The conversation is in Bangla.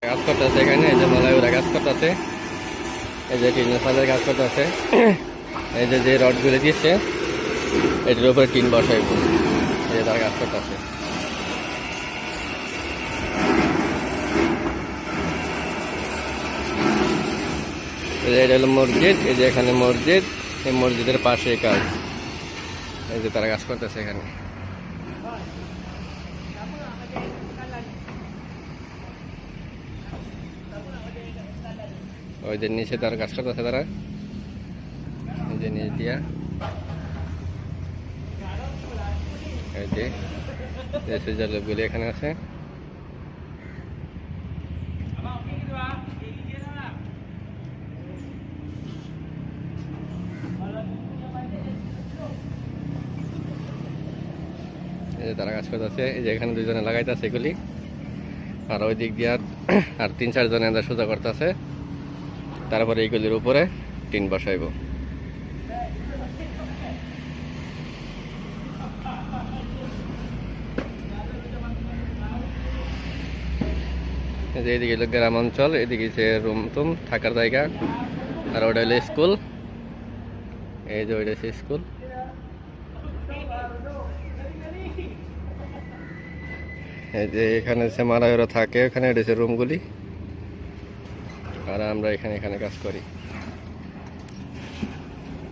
কাজ করতেছে এখানে, এই যে মালায় ওরা কাজ করতেছে, এই যে টিনের সালের কাজ করতেছে, এই যে রডগুলো দিচ্ছে এটার উপরে টিন বসাইব, এই যে তারা কাজ করতেছে। এটা হলো মসজিদ, এই যে এখানে মসজিদ, এই মসজিদের পাশে কাজ, এই যে তারা কাজ করতেছে এখানে। ওই যে নিচে তারা কাজ করতেছে, তারা এই যে নিচ দিয়া, এই যে লোকগুলি এখানে আছে। এই যে তারা কাজ করতেছে, এই যে এখানে দুইজনে লাগাইতেছে এগুলি, আর ওই দিক দিয়ে আর 3-4 জনে সোজা করতেছে, তারপরে এইগুলির উপরে টিন বসাইব। এইদিকে হলো গ্রাম অঞ্চল, এদিকে যে রুম টুম থাকার জায়গা, আর ওটা হলো স্কুল, এই যে ওইটা হচ্ছে স্কুল। এই যে এখানে যে মারায়রা থাকে, এখানে এটা হচ্ছে রুমগুলি, আর আমরা এখানে কাজ করি।